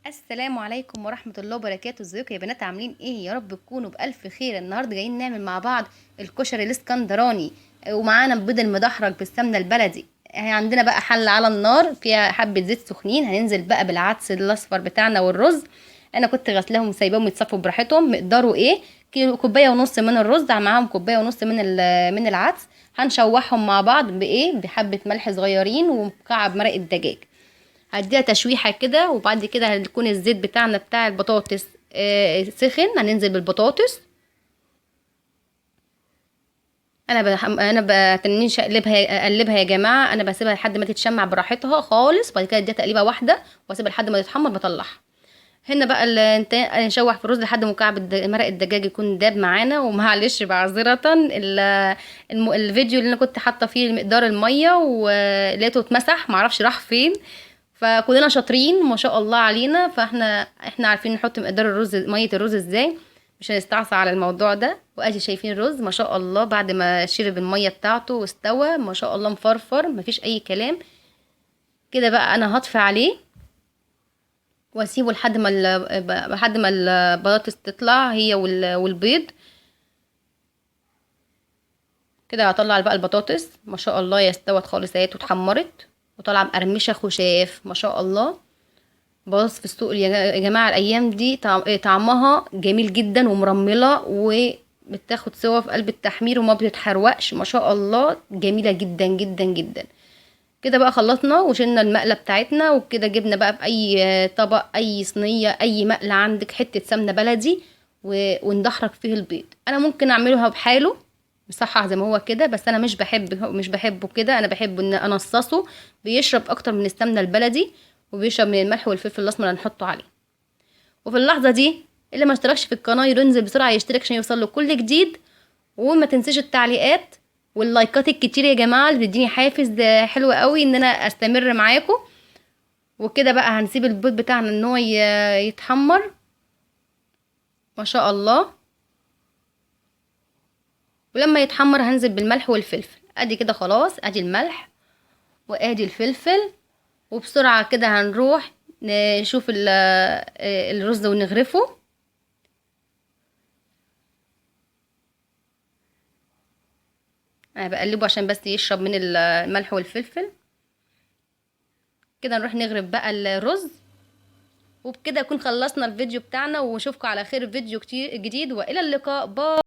السلام عليكم ورحمة الله وبركاته. ازيكم يا بنات؟ عاملين ايه؟ يا رب تكونوا بألف خير. النهارده جايين نعمل مع بعض الكشري الاسكندراني، ومعانا البيض المدحرج بالسمنة البلدي. عندنا بقى حلة على النار فيها حبة زيت سخنين، هننزل بقى بالعدس الاصفر بتاعنا والرز. انا كنت غسلاهم وسايباهم يتصفوا براحتهم. مقداره ايه؟ كوباية ونص من الرز معاهم كوباية ونص من العدس. هنشوحهم مع بعض بايه؟ بحبة ملح صغيرين ومكعب مرق الدجاج. هديها تشويحه كده، وبعد كده هيكون الزيت بتاعنا بتاع البطاطس سخن. هننزل بالبطاطس. انا بتنيش اقلبها يا جماعه. انا بسيبها لحد ما تتشمع براحتها خالص، وبعد كده اديها تقليبه واحده واسيبها لحد ما تتحمر بطلعها. هنا بقى نشوح في الرز لحد مكعب مرق الدجاج يكون داب معانا. ومعلش بعذره الفيديو اللي انا كنت حاطه فيه مقدار الميه ولقيته اتمسح، معرفش راح فين. فكلنا شاطرين ما شاء الله علينا، فاحنا عارفين نحط مقدار الرز، ميه الرز ازاي. مش هنستعصى على الموضوع ده. وادي شايفين الرز ما شاء الله بعد ما شرب الميه بتاعته واستوى ما شاء الله مفرفر، مفيش اي كلام. كده بقى انا هطفي عليه واسيبه لحد ما البطاطس تطلع هي والبيض. كده هطلع بقى البطاطس ما شاء الله هي استوت خالص اهي واتحمرت وطالعه مقرمشه خشاف ما شاء الله. بص في السوق يا جماعه الايام دي طعمها جميل جدا ومرمله وبتاخد سوا في قلب التحمير وما بتتحروقش ما شاء الله، جميله جدا جدا جدا. كده بقى خلصنا وشلنا المقلة بتاعتنا، وكده جبنا بقى في اي طبق، اي صينية، اي مقلة عندك حتة سمنة بلدي وندحرج فيه البيض. انا ممكن اعملها بحاله مصحح زي ما هو كده، بس انا مش بحبه كده. انا بحبه ان انصصه، بيشرب اكتر من السمنة البلدي وبيشرب من الملح والفلفل الاسمر اللي هنحطه عليه. وفي اللحظة دي اللي ما اشتركش في القناة ينزل بسرعة يشترك عشان يوصل له كل جديد. وما تنسيش التعليقات واللايكات الكتير يا جماعه اللي بتديني حافز ده حلو قوي ان انا استمر معاكم. وكده بقى هنسيب البيض بتاعنا ان هو يتحمر ما شاء الله. ولما يتحمر هنزل بالملح والفلفل. ادي كده خلاص، ادي الملح وادي الفلفل. وبسرعه كده هنروح نشوف الرز ونغرفه. انا بقلبه عشان بس يشرب من الملح والفلفل. كده نروح نغرف بقى الرز. وبكده نكون خلصنا الفيديو بتاعنا، واشوفكم على خير في فيديو كتير جديد، والى اللقاء. باي.